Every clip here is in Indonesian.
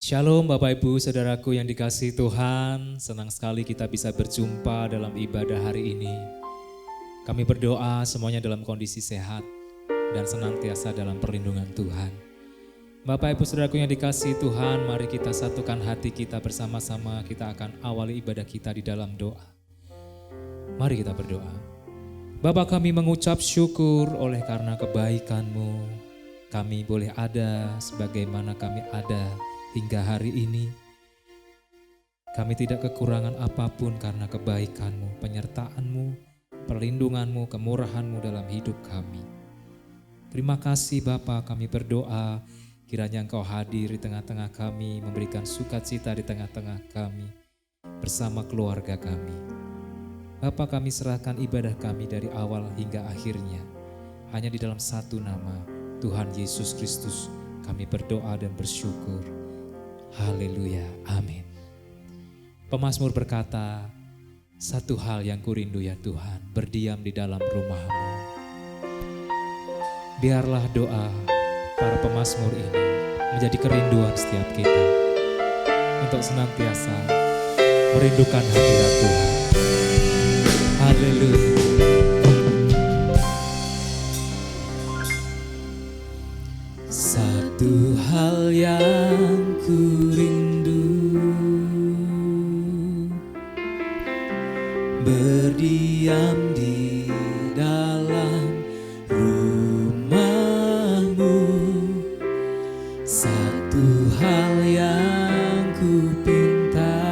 Shalom Bapak Ibu Saudaraku yang dikasihi Tuhan, senang sekali kita bisa berjumpa dalam ibadah hari ini. Kami berdoa semuanya dalam kondisi sehat dan senantiasa dalam perlindungan Tuhan. Bapak Ibu Saudaraku yang dikasihi Tuhan, mari kita satukan hati kita bersama-sama, kita akan awali ibadah kita di dalam doa. Mari kita berdoa. Bapa, kami mengucap syukur oleh karena kebaikan-Mu, kami boleh ada sebagaimana kami ada hingga hari ini. Kami tidak kekurangan apapun karena kebaikan-Mu, penyertaan-Mu, perlindungan-Mu, kemurahan-Mu dalam hidup kami. Terima kasih Bapa, kami berdoa kiranya Engkau hadir di tengah-tengah kami, memberikan sukacita di tengah-tengah kami, bersama keluarga kami. Bapa, kami serahkan ibadah kami dari awal hingga akhirnya, hanya di dalam satu nama, Tuhan Yesus Kristus, kami berdoa dan bersyukur. Haleluya, amin. Pemazmur berkata, satu hal yang kurindu ya Tuhan, berdiam di dalam rumah-Mu. Biarlah doa para pemazmur ini menjadi kerinduan setiap kita untuk senantiasa merindukan hadirat Tuhan. Haleluya. Satu hal yang ku rindu, berdiam di dalam rumah-Mu. Satu hal yang ku pinta,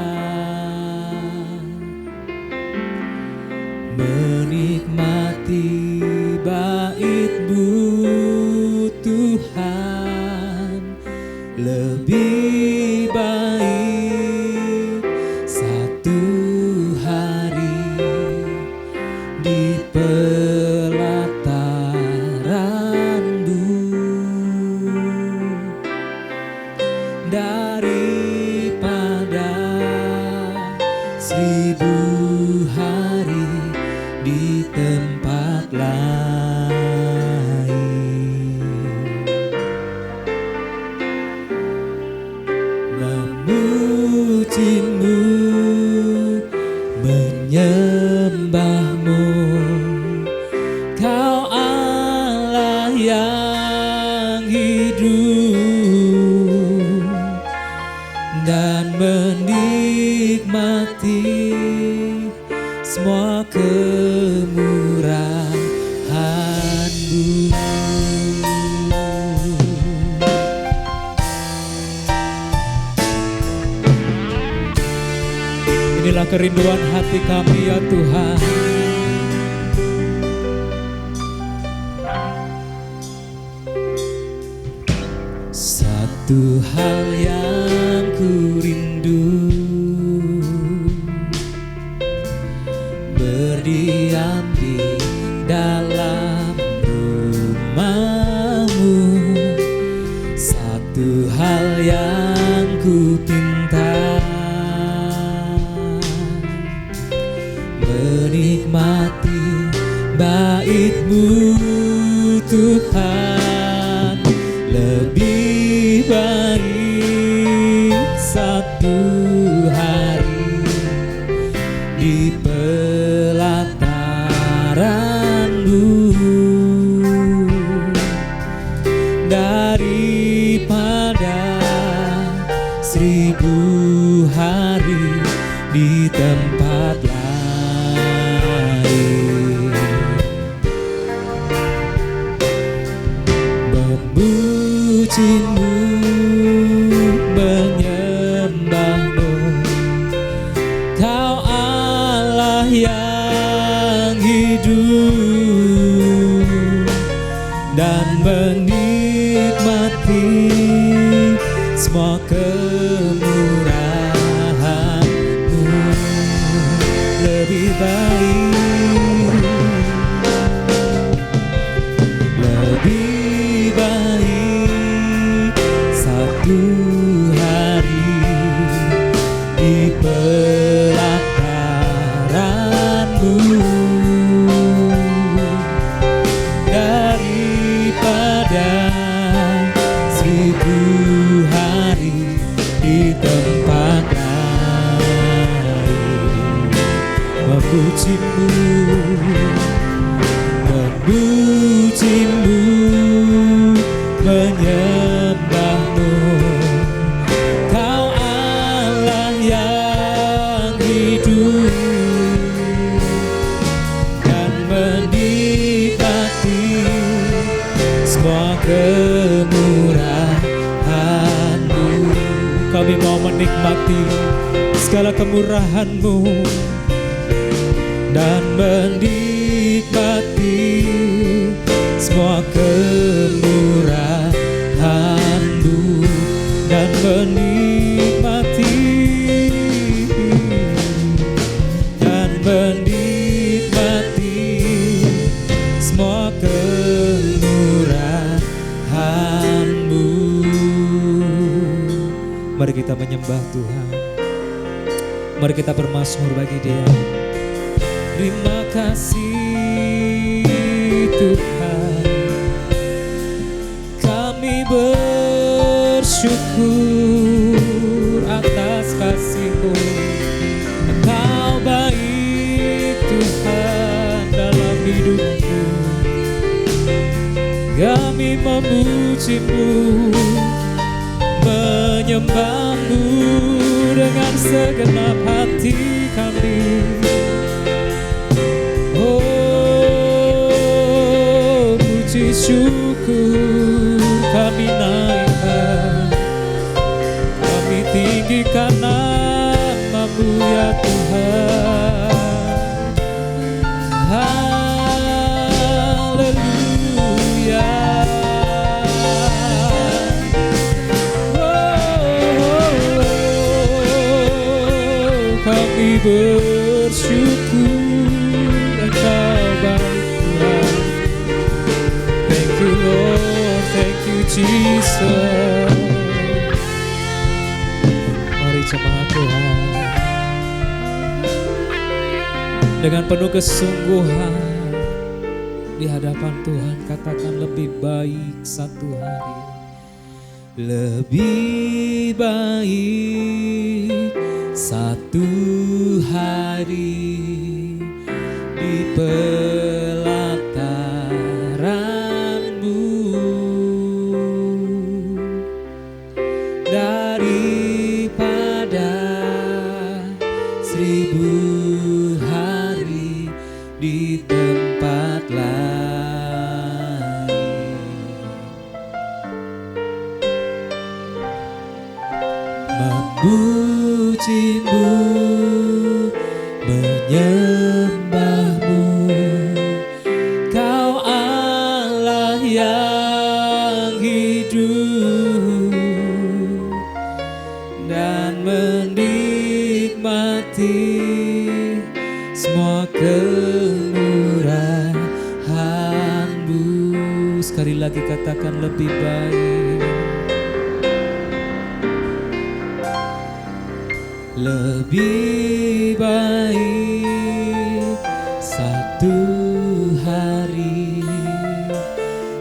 menikmati bait-Mu Tuhan, lebih baik satu hari di pelataran-Mu daripada 1000 hari di tempat lain. Memuji-Mu, menyembah-Mu, Kau Allah yang hidup, dan menikmati semua kemurahan-Mu. Inilah kerinduan hati kami ya Tuhan. Satu hal yang ku rindu, berdiam di dalam rumah-Mu. Satu hal yang ku pinta, menikmati bait-Mu Tuhan, lebih baik satu hari di pelataran-Mu daripada 1000 hari di tempat lain. Memuji-Mu, menyembah-Mu, Kau Allah yang hidup, dan menikmati semua kemurahan-Mu, lebih baik, lebih baik satu hari di pelataran-Mu daripada 1000 hari di memujimu, memujimu, menyembahmu. Kau Allah yang hidup dan menikmati semua kemurahan-Mu. Kami mau menikmati segala kemurahan-Mu dan menikmati semua kemurahan-Mu dan menikmati semua kemurahan-Mu. Mari kita menyembah Tuhan. Mari kita bermazmur bagi Dia. Terima kasih Tuhan, kami bersyukur atas kasih-Mu. Engkau baik Tuhan dalam hidupku. Kami memuji-Mu, menyembah-Mu dengan segenap hati kami. Oh, puji syukur kami naikkan, kami tinggikan nama-Mu ya Tuhan. Haleluya. Kami bersyukur Engkau baik Tuhan. Thank you Lord, thank you Jesus. Mari jemaat Tuhan, dengan penuh kesungguhan di hadapan Tuhan katakan lebih baik satu hari. Lebih baik satu hari di pelataran-Mu daripada 1000 hari di tempat lain. Memuji-Mu, menyembah-Mu, Kau Allah yang hidup dan menikmati semua kemurahan-Mu. Sekali lagi katakan lebih baik. Lebih baik satu hari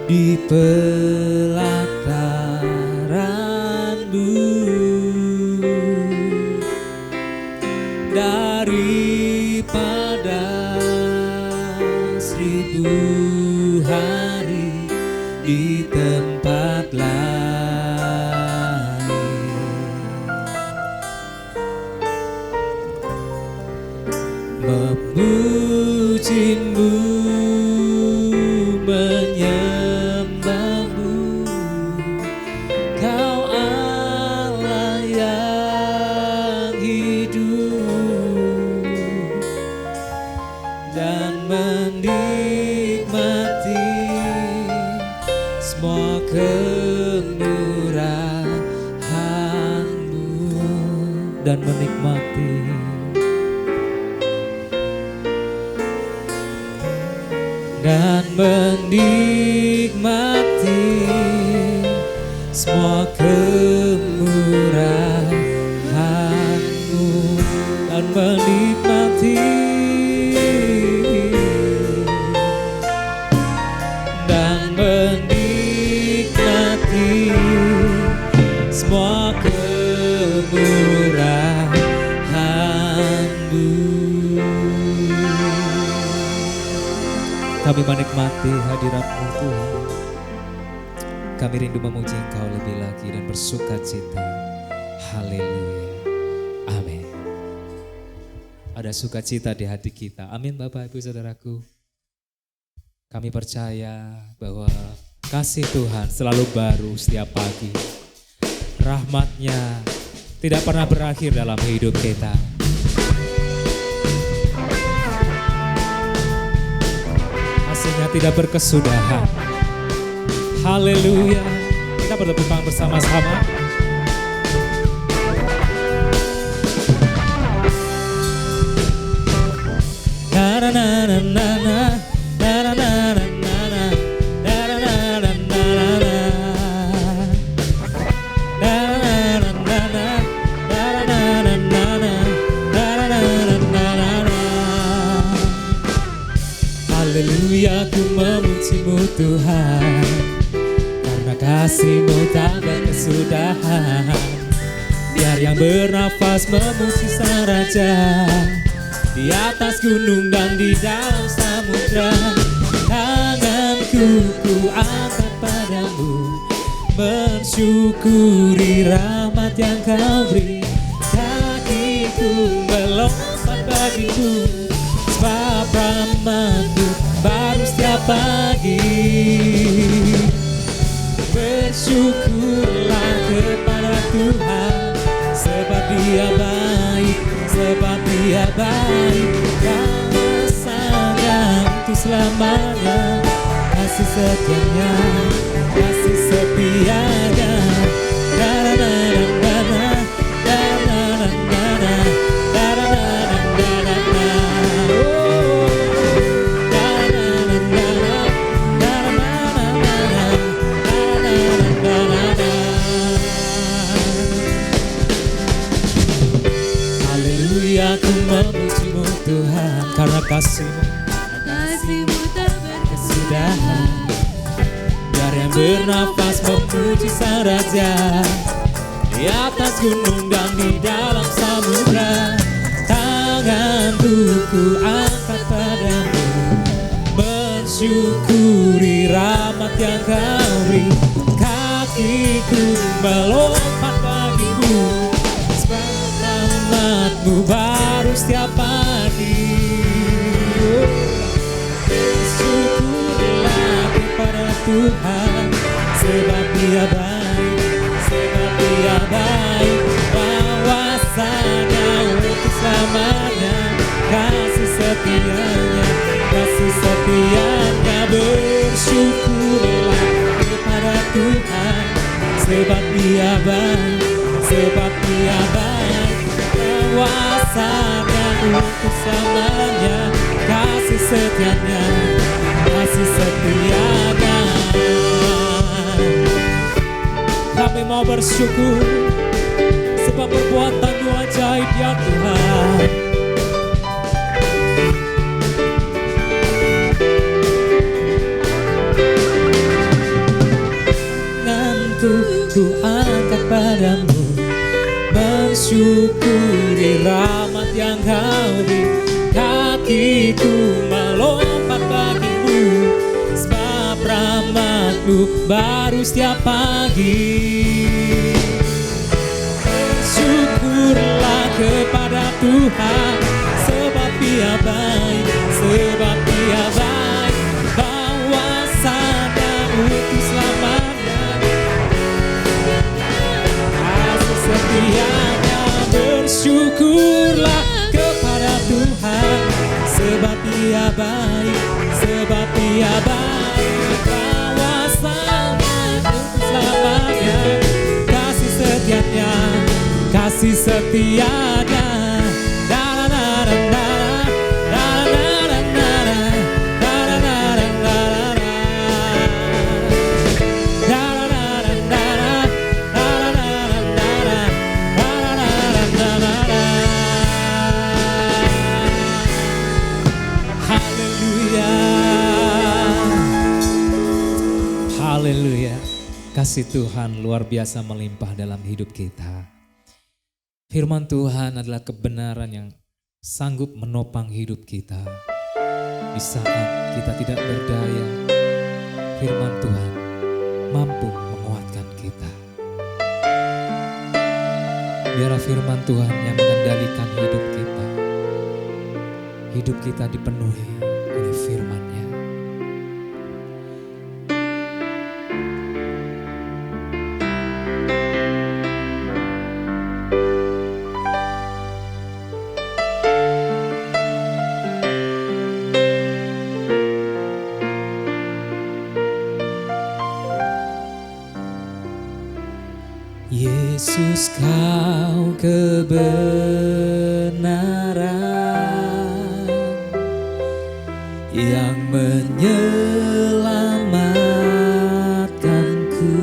di pelataran-Mu daripada 1000 hari di tempat lain. Memuji-Mu, menyembah-Mu, Kau Allah yang hidup dan menikmati semua kemurahan-Mu dan menikmati semua kemurahan-Mu dan menikmati semua kemurahan-Mu. Kami menikmati hadirat-Mu Tuhan. Kami rindu memuji Engkau lebih lagi dan bersuka cita. Haleluya. Amin. Ada sukacita di hati kita. Amin Bapak Ibu Saudaraku. Kami percaya bahwa kasih Tuhan selalu baru setiap pagi. Rahmat-Nya tidak pernah berakhir dalam hidup kita. Kasih-Nya tidak berkesudahan. Haleluya. Kita bertepuk tangan bersama-sama. Na na na na na na na na na. Haleluya, ku memuji-Mu Tuhan, karena kasih-Mu tak berkesudahan. Biar yang bernafas memuji Sang Raja, di atas gunung dan di dalam samudra. Tanganku ku angkat padamu, bersyukuri rahmat yang Kau beri. Kakiku melompat bagimu, sebab rahmat-Mu baru setiap pagi. Bersyukurlah kepada Tuhan, sebab Dia baik, sebab Dia baik. Kuasanya untuk selamanya, kasih setianya, kasih setianya. Aku memuji-Mu Tuhan, karena kasih-Mu tak berkesudahan. Biar yang bernafas memuji Sang Raja, di atas gunung dan di dalam samudra. Tanganku ku angkat padamu, bersyukuri rahmat yang Kau beri. Kakiku melompat bagimu, rahmat-Mu baru setiap pagi. Bersyukurlah kepada Tuhan, sebab Dia baik, sebab Dia baik. Kuasanya untuk selamanya, kasih setianya, kasih setianya. Bersyukurlah kepada Tuhan, sebab Dia baik, sebab Dia baik. Kuasanya untuk selamanya, kasih setianya, kasih setianya. Kami mau bersyukur, sebab perbuatan-Mu ajaib ya Tuhan. Tanganku ku angkat padamu, bersyukuri rahmat yang Kau beri. Kakiku melompat bagimu, sebab rahmat-Mu baru setiap pagi. Bersyukurlah kepada Tuhan, sebab Dia baik, sebab Dia baik. Kuasanya untuk selamanya, kasih setianya. Bersyukurlah kepada Tuhan, sebab Dia baik, sebab Dia baik. Kuasanya untuk selamanya, kasih setianya, kasih setianya. Haleluya. Kasih Tuhan luar biasa melimpah dalam hidup kita. Firman Tuhan adalah kebenaran yang sanggup menopang hidup kita. Di saat kita tidak berdaya, firman Tuhan mampu menguatkan kita. Biarlah firman Tuhan yang mengendalikan hidup kita. Hidup kita dipenuhi oleh firman-Nya. Yesus, Kau kebenaran yang menyelamatkanku.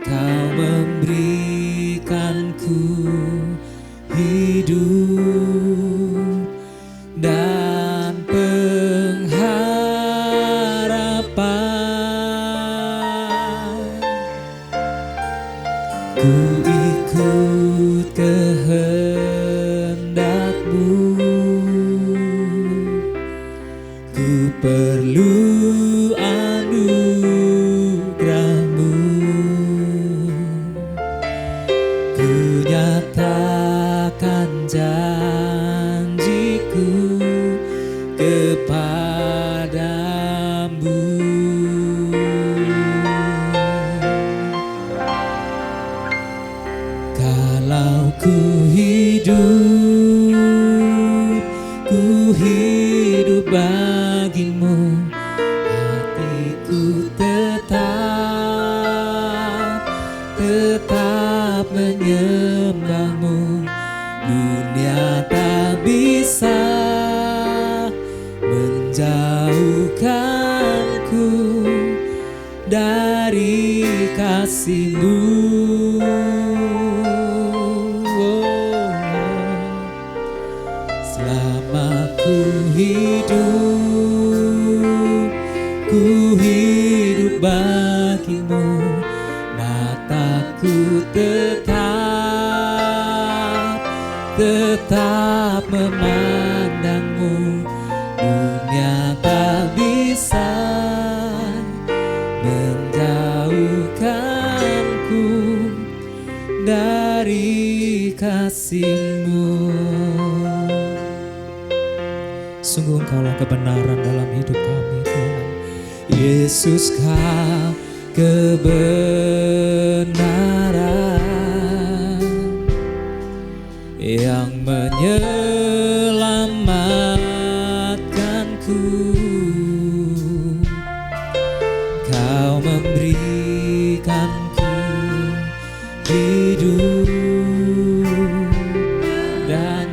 Kau memberikanku hidup dan pengharapan. Ku ikut kehendak-Mu, ku perlu anugerah-Mu. Ku nyatakan janji-Ku kepadamu. Kalau ku hidup bagi-Mu, hatiku tetap menyembah-Mu. Dunia tak bisa menjauhkanku dari kasih-Mu. Selama ku hidup bagi-Mu, mataku tetap memandang-Mu. Dunia tak bisa menjauhkanku dari kasih-Mu. Sungguh Engkaulah kebenaran dalam hidup kami, Tuhan. Yesus, Kau kebenaran yang menyelamatkanku. Kau memberikanku hidup dan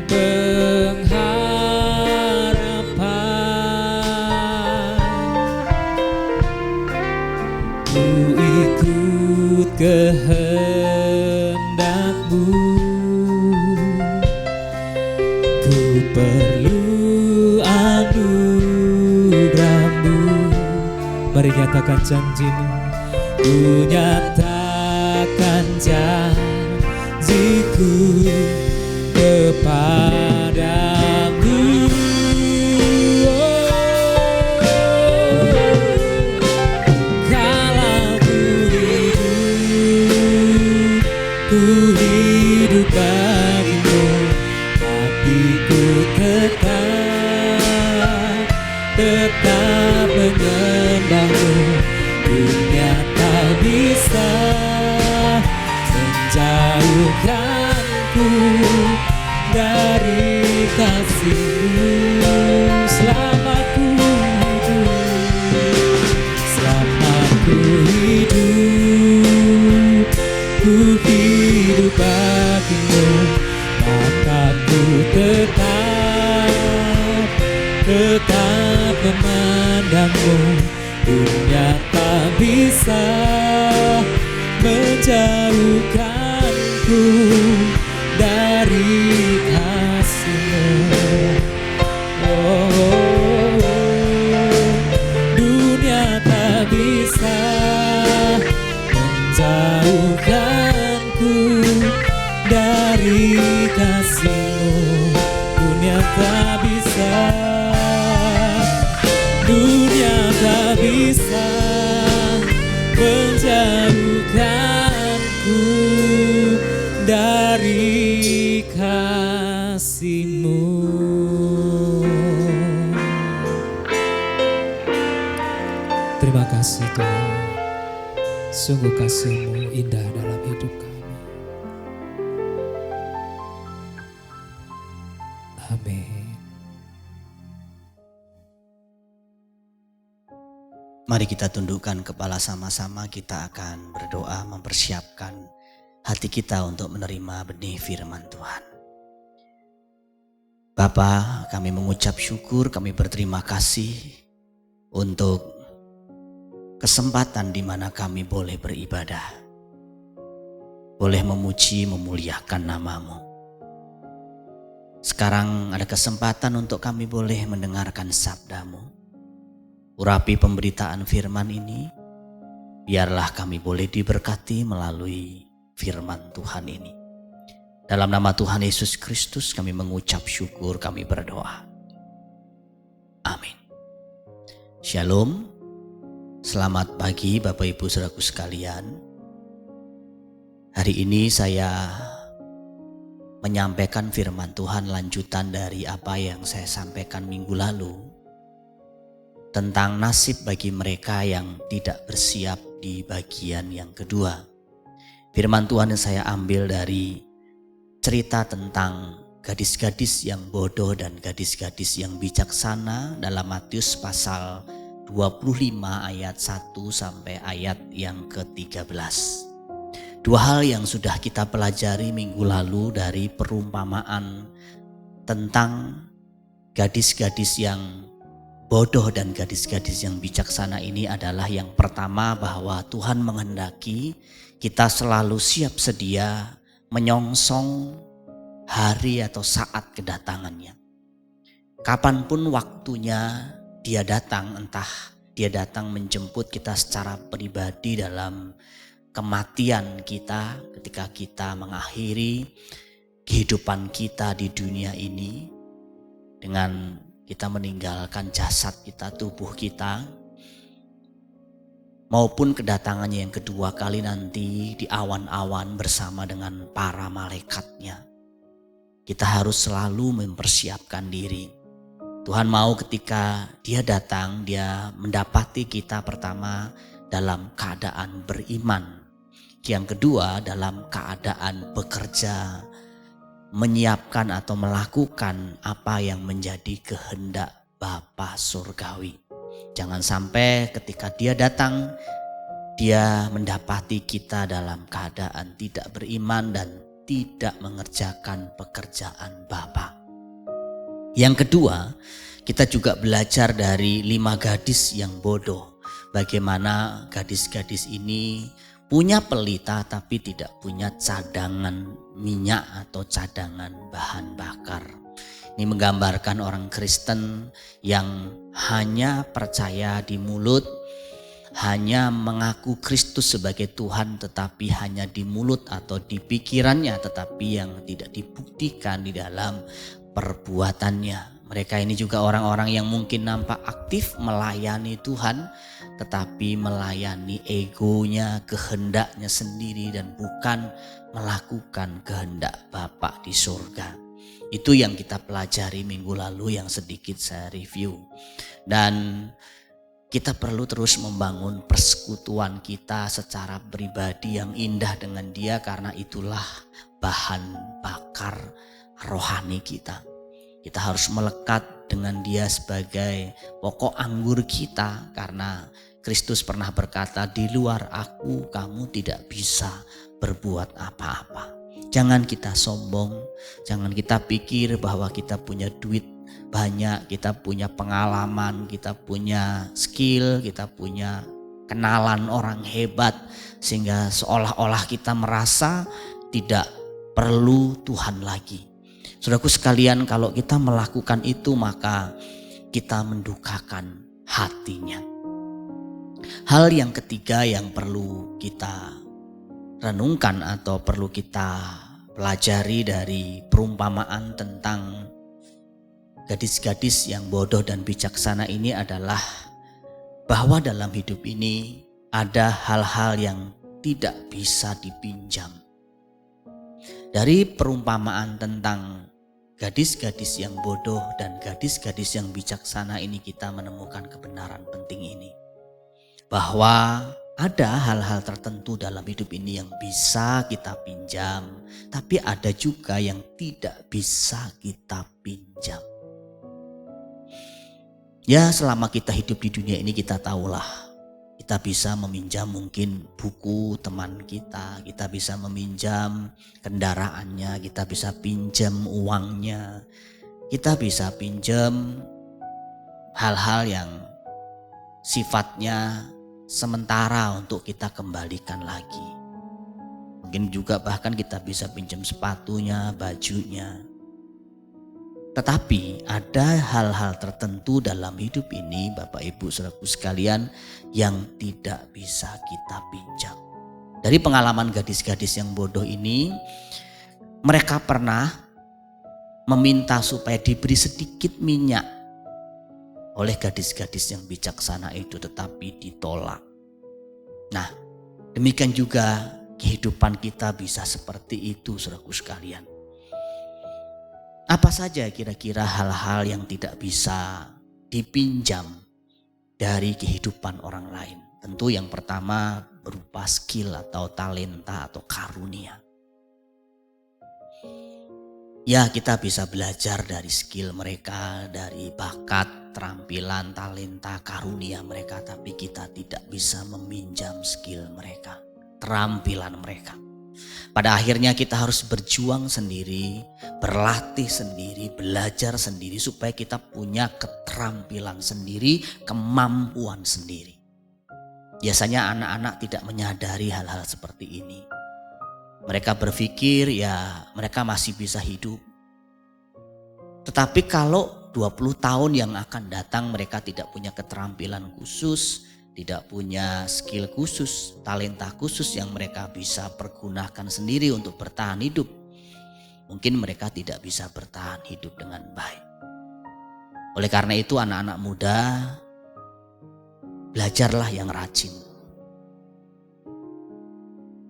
ku ikut kehendak-Mu, ku perlu anugerah-Mu. Mari nyatakan janji-Mu, ku nyatakan janji-Ku kepadamu. Ku hidup bagi-Mu, hatiku tetap menyembah-Mu. Dunia tak bisa menjauhkanku dari kasih-Mu. Selama ku hidup bagi-Mu, mataku tetap memandang-Mu. Dunia tak bisa menjauhkanku dari kasih-Mu. Dunia tak bisa menjauhkanku dari kasih-Mu. Dunia tak bisa Terima kasih Tuhan, sungguh kasih-Mu indah dalam hidup kami. Amin. Mari kita tundukkan kepala sama-sama, kita akan berdoa mempersiapkan hati kita untuk menerima benih firman Tuhan. Bapa, kami mengucap syukur, kami berterima kasih untuk kesempatan di mana kami boleh beribadah, boleh memuji, memuliakan nama-Mu. Sekarang ada kesempatan untuk kami boleh mendengarkan sabda-Mu. Urapi pemberitaan firman ini, biarlah kami boleh diberkati melalui firman Tuhan ini. Dalam nama Tuhan Yesus Kristus kami mengucap syukur, kami berdoa. Amin. Shalom. Selamat pagi Bapak Ibu Saudaraku sekalian. Hari ini saya menyampaikan firman Tuhan lanjutan dari apa yang saya sampaikan minggu lalu tentang nasib bagi mereka yang tidak bersiap di bagian yang kedua. Firman Tuhan yang saya ambil dari cerita tentang gadis-gadis yang bodoh dan gadis-gadis yang bijaksana dalam Matius pasal 25 ayat 1 sampai ayat yang ke-13. Dua hal yang sudah kita pelajari minggu lalu dari perumpamaan tentang gadis-gadis yang bodoh dan gadis-gadis yang bijaksana ini adalah yang pertama, bahwa Tuhan menghendaki kita selalu siap sedia menyongsong hari atau saat kedatangannya. Kapanpun waktunya Dia datang, entah Dia datang menjemput kita secara pribadi dalam kematian kita ketika kita mengakhiri kehidupan kita di dunia ini dengan kita meninggalkan jasad kita, tubuh kita, maupun kedatangannya yang kedua kali nanti di awan-awan bersama dengan para malaikatnya. Kita harus selalu mempersiapkan diri. Tuhan mau ketika Dia datang, Dia mendapati kita pertama dalam keadaan beriman. Yang kedua dalam keadaan bekerja, menyiapkan atau melakukan apa yang menjadi kehendak Bapa Surgawi. Jangan sampai ketika Dia datang, Dia mendapati kita dalam keadaan tidak beriman dan tidak mengerjakan pekerjaan Bapa. Yang kedua, kita juga belajar dari 5 gadis yang bodoh. Bagaimana gadis-gadis ini punya pelita tapi tidak punya cadangan minyak atau cadangan bahan bakar. Ini menggambarkan orang Kristen yang hanya percaya di mulut, hanya mengaku Kristus sebagai Tuhan tetapi hanya di mulut atau di pikirannya, tetapi yang tidak dibuktikan di dalam perbuatannya. Mereka ini juga orang-orang yang mungkin nampak aktif melayani Tuhan, tetapi melayani egonya, kehendaknya sendiri dan bukan melakukan kehendak Bapa di surga. Itu yang kita pelajari minggu lalu yang sedikit saya review. Dan kita perlu terus membangun persekutuan kita secara pribadi yang indah dengan Dia, karena itulah bahan bakar rohani kita. Kita harus melekat dengan Dia sebagai pokok anggur kita, karena Kristus pernah berkata, di luar aku kamu tidak bisa berbuat apa-apa. Jangan kita sombong, jangan kita pikir bahwa kita punya duit banyak, kita punya pengalaman, kita punya skill, kita punya kenalan orang hebat, sehingga seolah-olah kita merasa tidak perlu Tuhan lagi. Saudaraku sekalian, kalau kita melakukan itu maka kita mendukakan hatinya. Hal yang ketiga yang perlu kita renungkan atau perlu kita pelajari dari perumpamaan tentang gadis-gadis yang bodoh dan bijaksana ini adalah bahwa dalam hidup ini ada hal-hal yang tidak bisa dipinjam. Dari perumpamaan tentang gadis-gadis yang bodoh dan gadis-gadis yang bijaksana ini kita menemukan kebenaran penting ini. bahwa ada hal-hal tertentu dalam hidup ini yang bisa kita pinjam, tapi ada juga yang tidak bisa kita pinjam. Ya, selama kita hidup di dunia ini kita tahulah, kita bisa meminjam mungkin buku teman kita bisa meminjam kendaraannya, kita bisa pinjam uangnya, kita bisa pinjam hal-hal yang sifatnya sementara untuk kita kembalikan lagi. Mungkin juga bahkan kita bisa pinjam sepatunya, bajunya. Tetapi ada hal-hal tertentu dalam hidup ini, Bapak Ibu Saudaraku sekalian, yang tidak bisa kita pinjam. Dari pengalaman gadis-gadis yang bodoh ini, mereka pernah meminta supaya diberi sedikit minyak oleh gadis-gadis yang bijaksana itu, tetapi ditolak. Nah, demikian juga kehidupan kita bisa seperti itu, saudaraku sekalian. Apa saja kira-kira hal-hal yang tidak bisa dipinjam dari kehidupan orang lain? Tentu yang pertama berupa skill atau talenta atau karunia. Ya, kita bisa belajar dari skill mereka, dari bakat, terampilan, talenta, karunia mereka, tapi kita tidak bisa meminjam skill mereka, terampilan mereka. Pada akhirnya kita harus berjuang sendiri, berlatih sendiri, belajar sendiri supaya kita punya keterampilan sendiri, kemampuan sendiri. Biasanya anak-anak tidak menyadari hal-hal seperti ini. Mereka berpikir ya mereka masih bisa hidup. Tetapi kalau 20 tahun yang akan datang mereka tidak punya keterampilan khusus, tidak punya skill khusus, talenta khusus yang mereka bisa pergunakan sendiri untuk bertahan hidup, mungkin mereka tidak bisa bertahan hidup dengan baik. Oleh karena itu anak-anak muda, belajarlah yang rajin.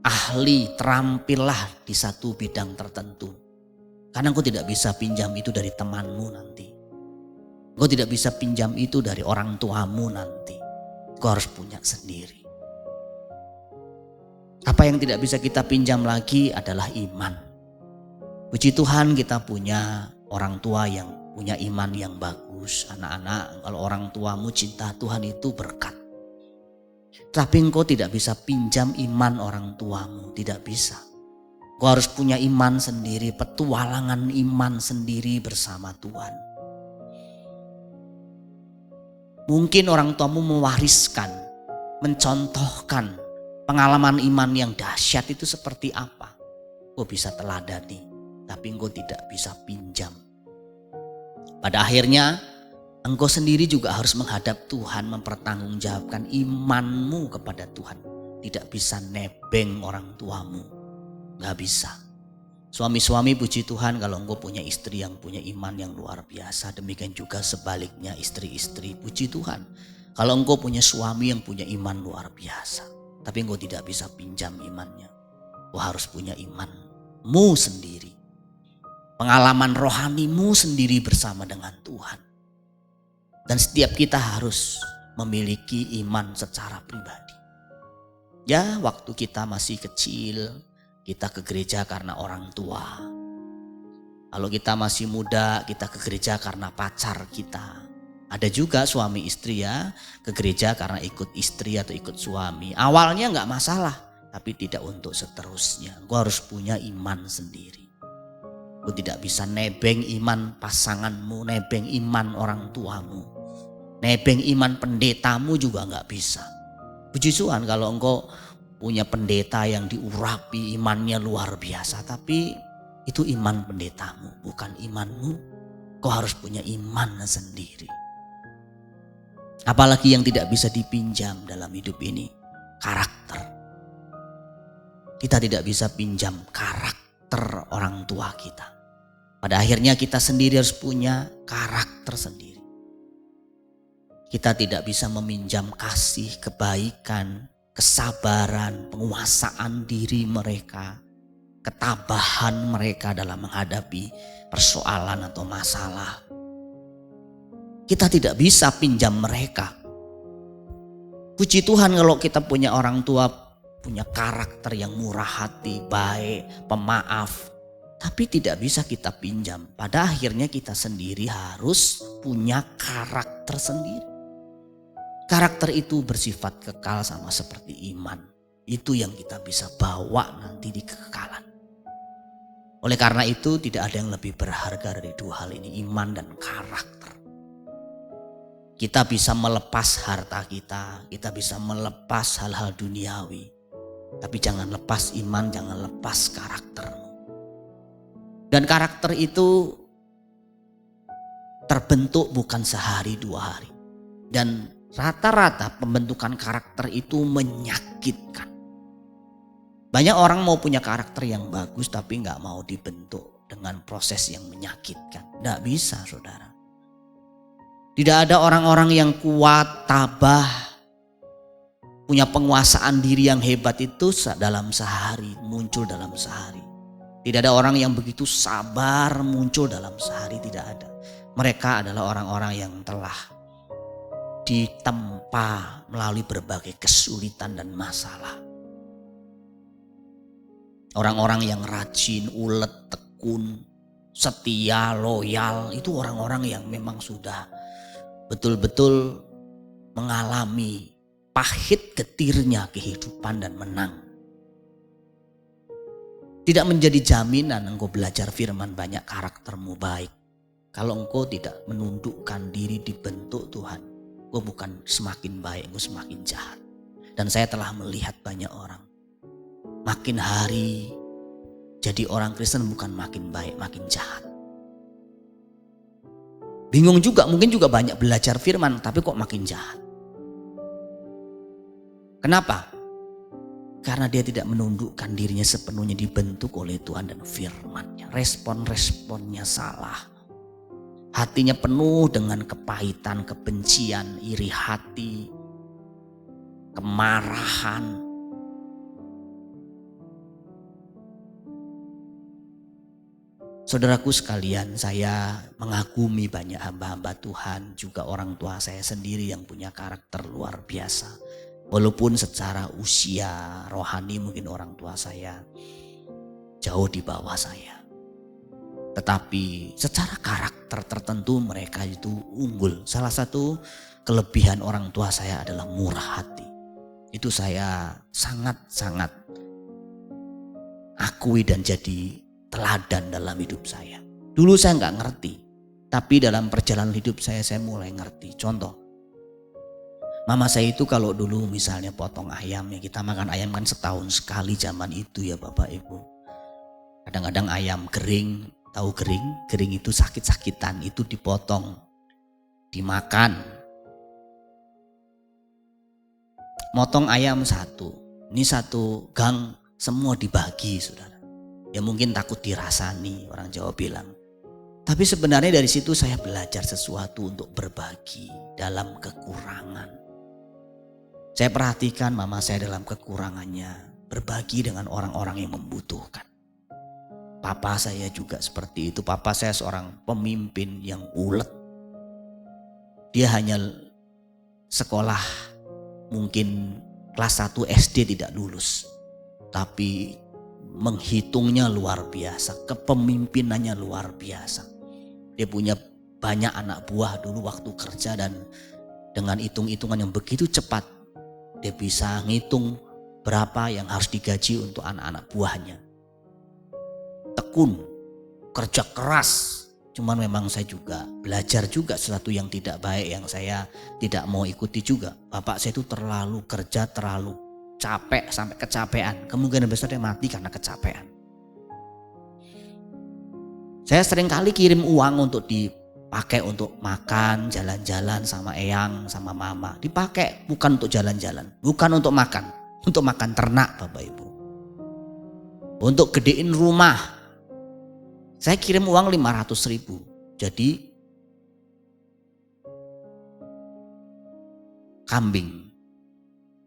Ahli, terampillah di satu bidang tertentu. Karena engkau tidak bisa pinjam itu dari temanmu nanti. Engkau tidak bisa pinjam itu dari orang tuamu nanti. Engkau harus punya sendiri. Apa yang tidak bisa kita pinjam lagi adalah iman. Puji Tuhan kita punya orang tua yang punya iman yang bagus. Anak-anak, kalau orang tuamu cinta Tuhan itu berkat. Tapi engkau tidak bisa pinjam iman orang tuamu, tidak bisa. Engkau harus punya iman sendiri, petualangan iman sendiri bersama Tuhan. Mungkin orang tuamu mewariskan, mencontohkan pengalaman iman yang dahsyat itu seperti apa. Engkau bisa teladani, tapi engkau tidak bisa pinjam. Pada akhirnya engkau sendiri juga harus menghadap Tuhan, mempertanggungjawabkan imanmu kepada Tuhan. Tidak bisa nebeng orang tuamu, gak bisa. Suami-suami puji Tuhan kalau engkau punya istri yang punya iman yang luar biasa. Demikian juga sebaliknya istri-istri puji Tuhan kalau engkau punya suami yang punya iman luar biasa. Tapi engkau tidak bisa pinjam imannya. Engkau harus punya imanmu sendiri. Pengalaman rohanimu sendiri bersama dengan Tuhan. Dan setiap kita harus memiliki iman secara pribadi. Ya, waktu kita masih kecil, kita ke gereja karena orang tua. Kalau kita masih muda, kita ke gereja karena pacar kita. Ada juga suami istri ya, ke gereja karena ikut istri atau ikut suami. Awalnya gak masalah, tapi tidak untuk seterusnya. Engkau harus punya iman sendiri. Engkau tidak bisa nebeng iman pasanganmu, nebeng iman orang tuamu. Nebeng iman pendetamu juga gak bisa. Puji Tuhan kalau engkau punya pendeta yang diurapi imannya luar biasa, tapi itu iman pendetamu, bukan imanmu. Kau harus punya iman sendiri. Apalagi yang tidak bisa dipinjam dalam hidup ini, karakter. Kita tidak bisa pinjam karakter orang tua kita. Pada akhirnya kita sendiri harus punya karakter sendiri. Kita tidak bisa meminjam kasih, kebaikan, kesabaran, penguasaan diri mereka, ketabahan mereka dalam menghadapi persoalan atau masalah. Kita tidak bisa pinjam mereka. Puji Tuhan kalau kita punya orang tua, punya karakter yang murah hati, baik, pemaaf. Tapi tidak bisa kita pinjam. Pada akhirnya kita sendiri harus punya karakter sendiri. Karakter itu bersifat kekal sama seperti iman. Itu yang kita bisa bawa nanti di kekekalan. Oleh karena itu tidak ada yang lebih berharga dari dua hal ini, iman dan karakter. Kita bisa melepas harta kita bisa melepas hal-hal duniawi. Tapi jangan lepas iman, jangan lepas karaktermu. Dan karakter itu terbentuk bukan sehari dua hari. Dan rata-rata pembentukan karakter itu menyakitkan. Banyak orang mau punya karakter yang bagus tapi gak mau dibentuk dengan proses yang menyakitkan. Gak bisa, saudara. Tidak ada orang-orang yang kuat, tabah, punya penguasaan diri yang hebat itu dalam sehari, muncul dalam sehari. Tidak ada orang yang begitu sabar muncul dalam sehari, tidak ada. Mereka adalah orang-orang yang telah ditempa melalui berbagai kesulitan dan masalah. Orang-orang yang rajin, ulet, tekun, setia, loyal, itu orang-orang yang memang sudah betul-betul mengalami pahit getirnya kehidupan dan menang. Tidak menjadi jaminan engkau belajar firman banyak karaktermu baik. Kalau engkau tidak menundukkan diri dibentuk Tuhan, engkau bukan semakin baik, engkau semakin jahat. Dan saya telah melihat banyak orang makin hari jadi orang Kristen bukan makin baik, makin jahat. Bingung juga, mungkin juga banyak belajar firman tapi kok makin jahat. Kenapa? Karena dia tidak menundukkan dirinya sepenuhnya dibentuk oleh Tuhan dan firman-Nya. Respon-responnya salah. Hatinya penuh dengan kepahitan, kebencian, iri hati, kemarahan. Saudaraku sekalian, saya mengagumi banyak hamba-hamba Tuhan, juga orang tua saya sendiri yang punya karakter luar biasa. Walaupun secara usia rohani mungkin orang tua saya jauh di bawah saya. Tetapi secara karakter tertentu mereka itu unggul. Salah satu kelebihan orang tua saya adalah murah hati. Itu saya sangat-sangat akui dan jadi teladan dalam hidup saya. Dulu saya nggak ngerti. Tapi dalam perjalanan hidup saya mulai ngerti. Contoh. Mama saya itu kalau dulu misalnya potong ayam, ya kita makan ayam kan setahun sekali zaman itu ya Bapak Ibu. Kadang-kadang ayam kering, tahu kering itu sakit-sakitan, itu dipotong, dimakan. Motong ayam satu, ini satu gang semua dibagi saudara. Ya mungkin takut dirasani, orang Jawa bilang. Tapi sebenarnya dari situ saya belajar sesuatu untuk berbagi dalam kekurangan. Saya perhatikan mama saya dalam kekurangannya berbagi dengan orang-orang yang membutuhkan. Papa saya juga seperti itu. Papa saya seorang pemimpin yang ulet. Dia hanya sekolah mungkin kelas 1 SD tidak lulus. Tapi menghitungnya luar biasa. Kepemimpinannya luar biasa. Dia punya banyak anak buah dulu waktu kerja dan dengan hitung-hitungan yang begitu cepat. Dia bisa ngitung berapa yang harus digaji untuk anak-anak buahnya. Tekun, kerja keras. Cuman memang saya juga belajar juga sesuatu yang tidak baik yang saya tidak mau ikuti juga. Bapak saya itu terlalu kerja, terlalu capek sampai kecapean. Kemungkinan besar dia mati karena kecapean. Saya sering kali kirim uang untuk dipakai untuk makan, jalan-jalan sama eyang, sama mama. Dipakai bukan untuk jalan-jalan, bukan untuk makan ternak Bapak Ibu. Untuk gedein rumah. Saya kirim uang 500.000. Jadi kambing.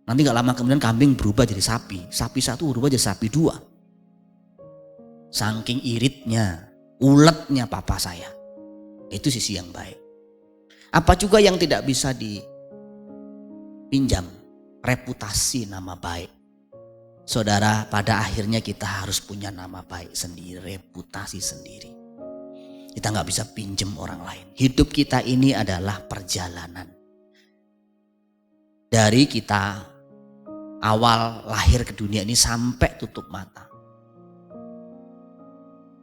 Nanti gak lama kemudian kambing berubah jadi sapi. Sapi satu berubah jadi sapi 2. Saking iritnya, uletnya papa saya. Itu sisi yang baik. Apa juga yang tidak bisa dipinjam. reputasi, nama baik. Saudara, pada akhirnya kita harus punya nama baik sendiri, reputasi sendiri. Kita gak bisa pinjem orang lain. Hidup kita ini adalah perjalanan. Dari kita awal lahir ke dunia ini sampai tutup mata.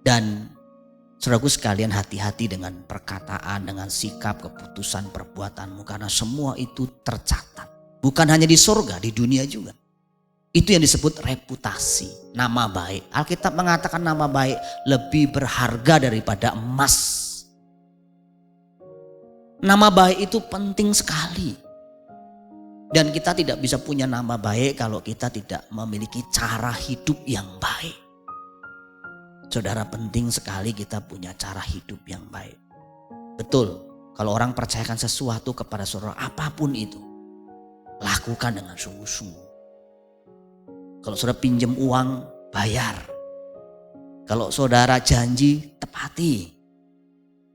Dan saudaraku sekalian, hati-hati dengan perkataan, dengan sikap, keputusan, perbuatanmu. Karena semua itu tercatat. Bukan hanya di surga, di dunia juga. Itu yang disebut reputasi, nama baik. Alkitab mengatakan nama baik lebih berharga daripada emas. Nama baik itu penting sekali. Dan kita tidak bisa punya nama baik kalau kita tidak memiliki cara hidup yang baik. Saudara, penting sekali kita punya cara hidup yang baik. Betul, kalau orang percayakan sesuatu kepada saudara, apapun itu, lakukan dengan sungguh-sungguh. Kalau saudara pinjam uang, bayar. Kalau saudara janji, tepati.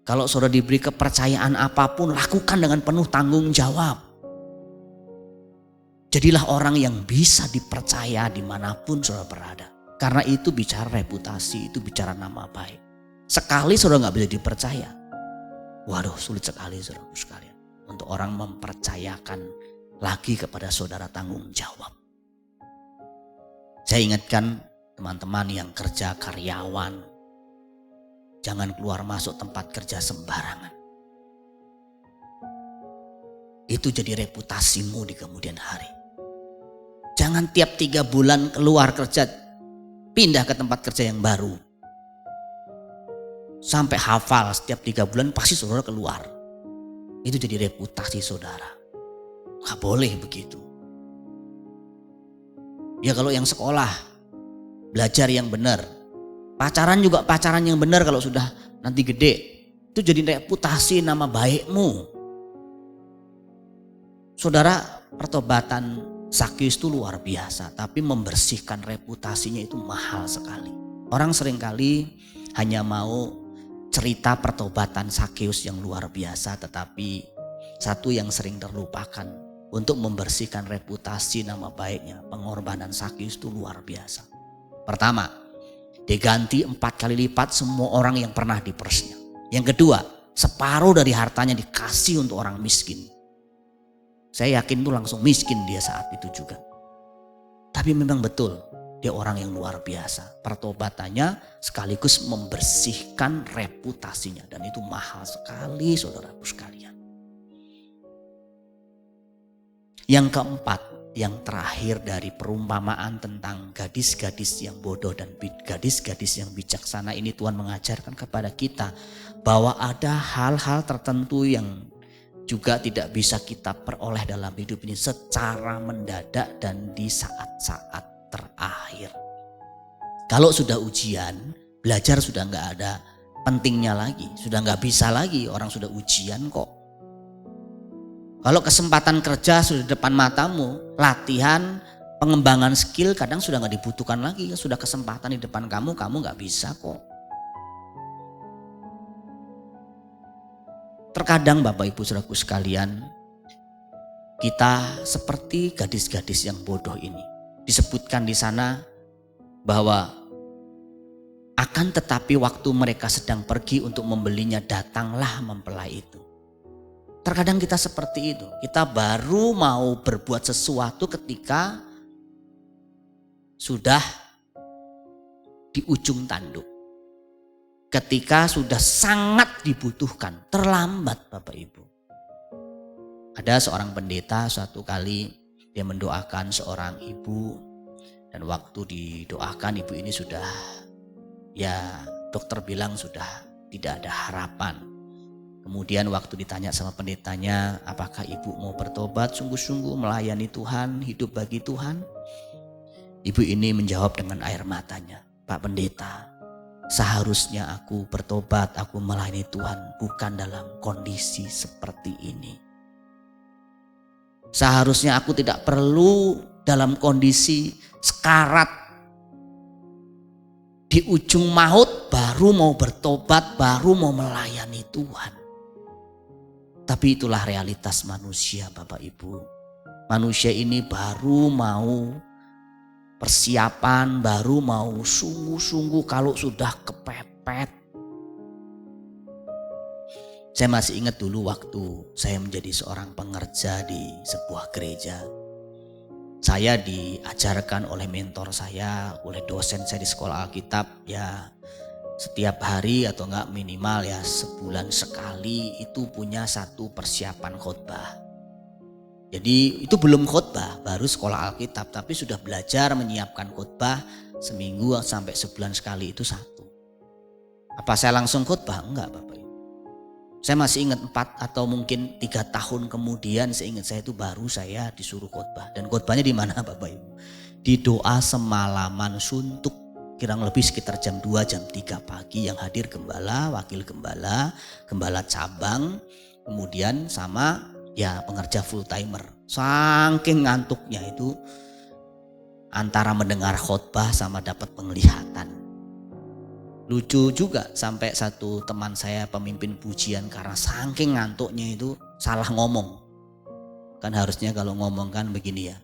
Kalau saudara diberi kepercayaan apapun, lakukan dengan penuh tanggung jawab. Jadilah orang yang bisa dipercaya dimanapun saudara berada. Karena itu bicara reputasi, itu bicara nama baik. Sekali saudara gak bisa dipercaya, waduh, sulit sekali saudara sekalian. Untuk orang mempercayakan lagi kepada saudara tanggung jawab. Saya ingatkan teman-teman yang kerja karyawan, jangan keluar masuk tempat kerja sembarangan. Itu jadi reputasimu di kemudian hari. Jangan tiap 3 bulan keluar kerja, pindah ke tempat kerja yang baru. Sampai hafal setiap 3 bulan pasti saudara keluar. Itu jadi reputasi saudara. Gak boleh begitu. Ya kalau yang sekolah, belajar yang benar. Pacaran juga pacaran yang benar kalau sudah nanti gede. Itu jadi reputasi, nama baikmu. Saudara, pertobatan Zakius itu luar biasa. Tapi membersihkan reputasinya itu mahal sekali. Orang seringkali hanya mau cerita pertobatan Zakius yang luar biasa. Tetapi satu yang sering terlupakan. Untuk membersihkan reputasi nama baiknya, pengorbanan Zakius itu luar biasa. Pertama, diganti 4 kali lipat semua orang yang pernah diperesnya. Yang kedua, separuh dari hartanya dikasih untuk orang miskin. Saya yakin itu langsung miskin dia saat itu juga. Tapi memang betul, dia orang yang luar biasa. Pertobatannya sekaligus membersihkan reputasinya. Dan itu mahal sekali saudaraku sekalian. Yang keempat, yang terakhir dari perumpamaan tentang gadis-gadis yang bodoh dan gadis-gadis yang bijaksana ini, Tuhan mengajarkan kepada kita bahwa ada hal-hal tertentu yang juga tidak bisa kita peroleh dalam hidup ini secara mendadak dan di saat-saat terakhir. Kalau sudah ujian, belajar sudah gak ada pentingnya lagi, sudah gak bisa lagi, orang sudah ujian kok. Kalau kesempatan kerja sudah di depan matamu, latihan, pengembangan skill kadang sudah gak dibutuhkan lagi. Sudah kesempatan di depan kamu gak bisa kok. Terkadang Bapak Ibu Saudaraku sekalian, kita seperti gadis-gadis yang bodoh ini. Disebutkan di sana bahwa akan tetapi waktu mereka sedang pergi untuk membelinya, datanglah mempelai itu. Terkadang kita seperti itu. Kita baru mau berbuat sesuatu ketika sudah di ujung tanduk. Ketika sudah sangat dibutuhkan. Terlambat Bapak Ibu. Ada seorang pendeta suatu kali dia mendoakan seorang ibu. Dan waktu didoakan ibu ini sudah, ya dokter bilang sudah tidak ada harapan. Kemudian waktu ditanya sama pendetanya, apakah ibu mau bertobat sungguh-sungguh melayani Tuhan, hidup bagi Tuhan? Ibu ini menjawab dengan air matanya, Pak Pendeta, seharusnya aku bertobat, aku melayani Tuhan bukan dalam kondisi seperti ini. Seharusnya aku tidak perlu dalam kondisi sekarat di ujung maut baru mau bertobat, baru mau melayani Tuhan. Tapi itulah realitas manusia Bapak Ibu. Manusia ini baru mau persiapan, baru mau sungguh-sungguh kalau sudah kepepet. Saya masih ingat dulu waktu saya menjadi seorang pengerja di sebuah gereja. Saya diajarkan oleh mentor saya, oleh dosen saya di sekolah Alkitab, ya setiap hari atau enggak minimal ya sebulan sekali itu punya satu persiapan khotbah. Jadi itu belum khotbah, baru sekolah Alkitab, tapi sudah belajar menyiapkan khotbah seminggu sampai sebulan sekali itu satu. Apa saya langsung khotbah? Enggak, Bapak Ibu. Saya masih ingat 4 atau mungkin 3 tahun kemudian seingat saya itu baru saya disuruh khotbah. Dan khotbahnya di mana Bapak Ibu? Di doa semalaman suntuk, kurang lebih sekitar jam 2 jam 3 pagi, yang hadir gembala, wakil gembala, gembala cabang, kemudian sama ya pengerja full timer. Saking ngantuknya itu antara mendengar khotbah sama dapat penglihatan. Lucu juga sampai satu teman saya pemimpin pujian karena saking ngantuknya itu salah ngomong. Kan harusnya kalau ngomong kan begini ya.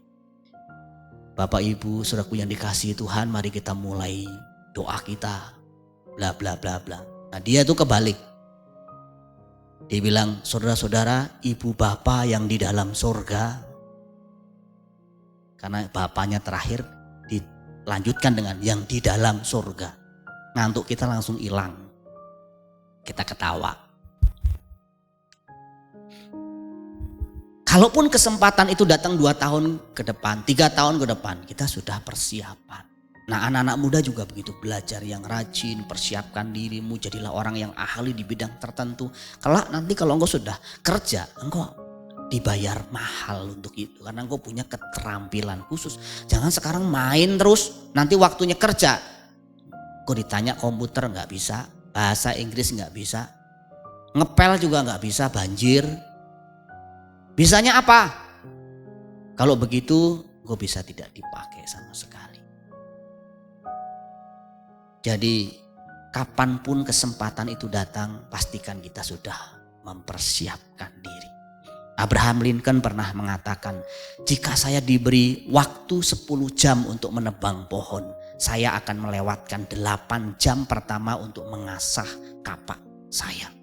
Bapak Ibu saudaraku yang dikasihi Tuhan, mari kita mulai doa kita. Bla bla bla bla. Nah dia tuh kebalik. Dia bilang, saudara-saudara, ibu bapak yang di dalam surga. Karena bapaknya terakhir dilanjutkan dengan yang di dalam surga. Ngantuk kita langsung hilang. Kita ketawa. Kalaupun kesempatan itu datang 2 tahun ke depan, 3 tahun ke depan, kita sudah persiapan. Nah anak-anak muda juga begitu, belajar yang rajin, persiapkan dirimu, jadilah orang yang ahli di bidang tertentu. Kelak nanti kalau engkau sudah kerja, engkau dibayar mahal untuk itu. Karena engkau punya keterampilan khusus. Jangan sekarang main terus, nanti waktunya kerja. Kok ditanya komputer nggak bisa, bahasa Inggris nggak bisa, ngepel juga nggak bisa, banjir. Bisanya apa? Kalau begitu gue bisa tidak dipakai sama sekali. Jadi kapanpun kesempatan itu datang, pastikan kita sudah mempersiapkan diri. Abraham Lincoln pernah mengatakan, jika saya diberi waktu 10 jam untuk menebang pohon, saya akan melewatkan 8 jam pertama untuk mengasah kapak saya.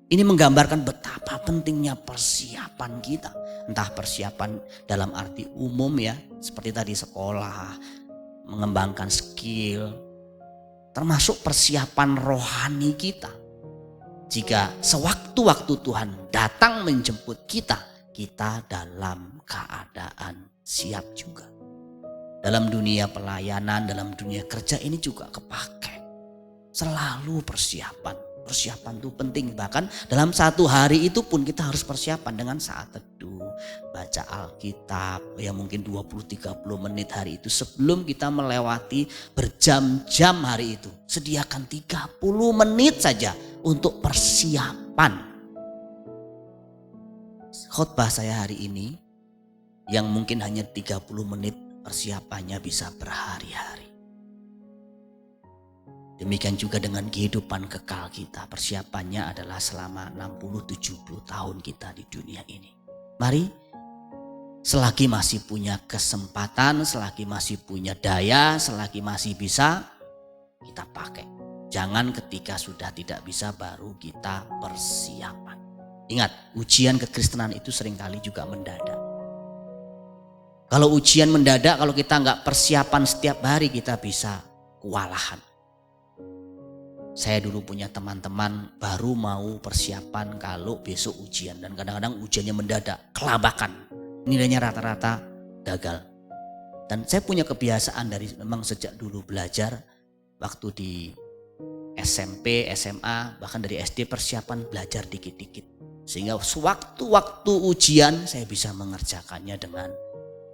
Ini menggambarkan betapa pentingnya persiapan kita. Entah persiapan dalam arti umum ya, seperti tadi sekolah, mengembangkan skill, termasuk persiapan rohani kita. Jika sewaktu-waktu Tuhan datang menjemput kita, kita dalam keadaan siap juga. Dalam dunia pelayanan, dalam dunia kerja ini juga kepake. Selalu persiapan. Persiapan itu penting. Bahkan dalam satu hari itu pun kita harus persiapan dengan saat teduh, baca Alkitab ya mungkin 20-30 menit hari itu sebelum kita melewati berjam-jam hari itu. Sediakan 30 menit saja untuk persiapan. Khotbah saya hari ini yang mungkin hanya 30 menit, persiapannya bisa berhari-hari. Demikian juga dengan kehidupan kekal kita. Persiapannya adalah selama 60-70 tahun kita di dunia ini. Mari selagi masih punya kesempatan, selagi masih punya daya, selagi masih bisa, kita pakai. Jangan ketika sudah tidak bisa baru kita persiapan. Ingat, ujian kekristenan itu seringkali juga mendadak. Kalau ujian mendadak, kalau kita nggak persiapan setiap hari, kita bisa kewalahan. Saya dulu punya teman-teman baru mau persiapan kalau besok ujian. Dan kadang-kadang ujiannya mendadak, kelabakan. Nilainya rata-rata gagal. Dan saya punya kebiasaan dari memang sejak dulu belajar. Waktu di SMP, SMA, bahkan dari SD persiapan belajar dikit-dikit. Sehingga sewaktu-waktu ujian saya bisa mengerjakannya dengan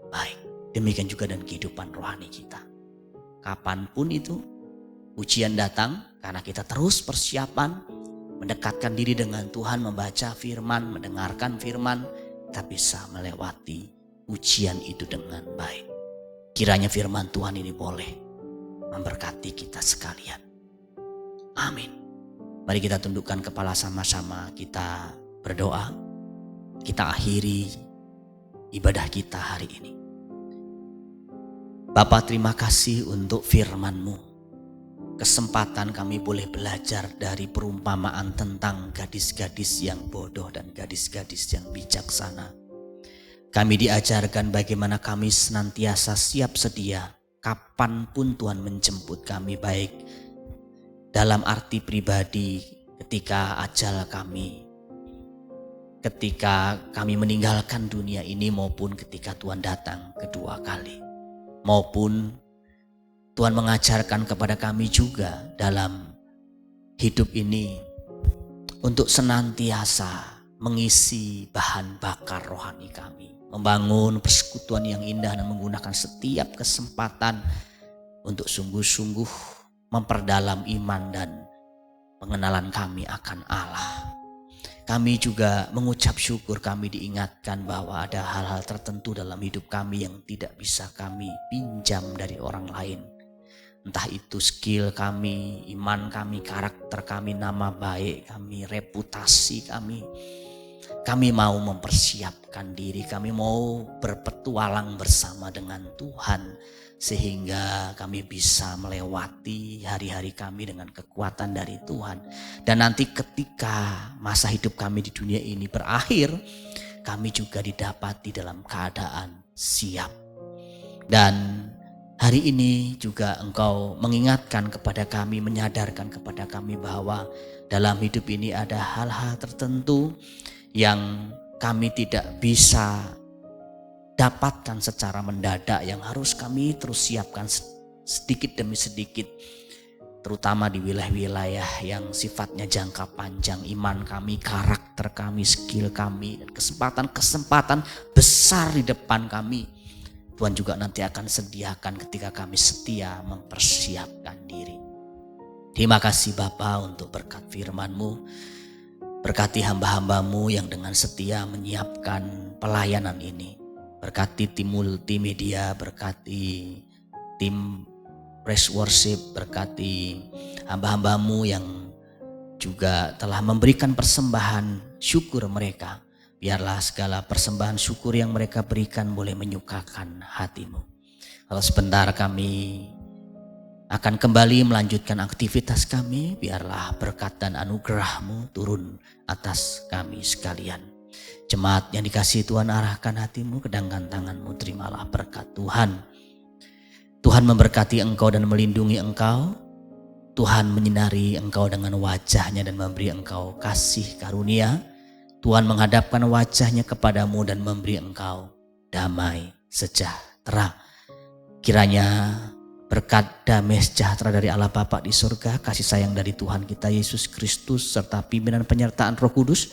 baik. Demikian juga dengan kehidupan rohani kita. Kapanpun itu ujian datang, karena kita terus persiapan, mendekatkan diri dengan Tuhan, membaca firman, mendengarkan firman, kita bisa melewati ujian itu dengan baik. Kiranya firman Tuhan ini boleh memberkati kita sekalian. Amin. Mari kita tundukkan kepala sama-sama, kita berdoa. Kita akhiri ibadah kita hari ini. Bapa, terima kasih untuk firman-Mu. Kesempatan kami boleh belajar dari perumpamaan tentang gadis-gadis yang bodoh dan gadis-gadis yang bijaksana. Kami diajarkan bagaimana kami senantiasa siap sedia kapanpun Tuhan menjemput kami, baik dalam arti pribadi ketika ajal kami, ketika kami meninggalkan dunia ini, maupun ketika Tuhan datang kedua kali. Maupun Tuhan mengajarkan kepada kami juga dalam hidup ini untuk senantiasa mengisi bahan bakar rohani kami, membangun persekutuan yang indah dan menggunakan setiap kesempatan untuk sungguh-sungguh memperdalam iman dan pengenalan kami akan Allah. Kami juga mengucap syukur, kami diingatkan bahwa ada hal-hal tertentu dalam hidup kami yang tidak bisa kami pinjam dari orang lain. Entah itu skill kami, iman kami, karakter kami, nama baik kami, reputasi kami. Kami mau mempersiapkan diri, kami mau berpetualang bersama dengan Tuhan, sehingga kami bisa melewati hari-hari kami dengan kekuatan dari Tuhan. Dan nanti ketika masa hidup kami di dunia ini berakhir, kami juga didapati dalam keadaan siap. Dan hari ini juga Engkau mengingatkan kepada kami, menyadarkan kepada kami bahwa dalam hidup ini ada hal-hal tertentu yang kami tidak bisa dapatkan secara mendadak, yang harus kami terus siapkan sedikit demi sedikit, terutama di wilayah-wilayah yang sifatnya jangka panjang. Iman kami, karakter kami, skill kami, dan kesempatan-kesempatan besar di depan kami, Tuhan juga nanti akan sediakan ketika kami setia mempersiapkan diri. Terima kasih Bapa untuk berkat firman-Mu. Berkati hamba-hamba-Mu yang dengan setia menyiapkan pelayanan ini. Berkati tim multimedia, berkati tim praise worship, berkati hamba-hamba-Mu yang juga telah memberikan persembahan syukur mereka. Biarlah segala persembahan syukur yang mereka berikan boleh menyukakan hati-Mu. Kalau sebentar kami akan kembali melanjutkan aktivitas kami, biarlah berkat dan anugerah-Mu turun atas kami sekalian. Jemaat yang dikasihi Tuhan, arahkan hatimu, kedangkan tanganmu, terimalah berkat Tuhan. Tuhan memberkati engkau dan melindungi engkau. Tuhan menyinari engkau dengan wajah-Nya dan memberi engkau kasih karunia. Tuhan menghadapkan wajah-Nya kepadamu dan memberi engkau damai sejahtera. Kiranya berkat damai sejahtera dari Allah Bapa di surga, kasih sayang dari Tuhan kita Yesus Kristus, serta pimpinan penyertaan Roh Kudus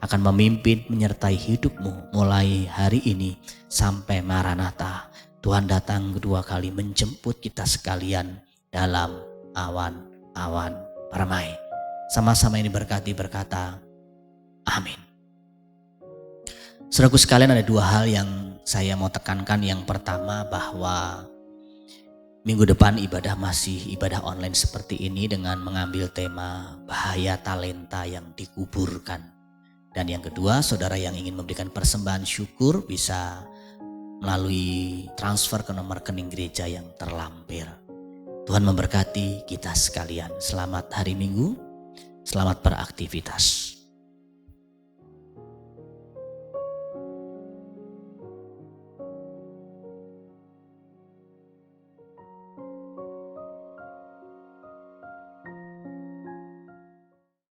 akan memimpin menyertai hidupmu mulai hari ini sampai Maranatha. Tuhan datang kedua kali menjemput kita sekalian dalam awan-awan permai. Sama-sama ini berkati berkata amin. Saudaraku sekalian, ada dua hal yang saya mau tekankan. Yang pertama, bahwa minggu depan masih ibadah online seperti ini dengan mengambil tema bahaya talenta yang dikuburkan. Dan yang kedua, saudara yang ingin memberikan persembahan syukur bisa melalui transfer ke nomor rekening gereja yang terlampir. Tuhan memberkati kita sekalian. Selamat hari Minggu, selamat beraktivitas.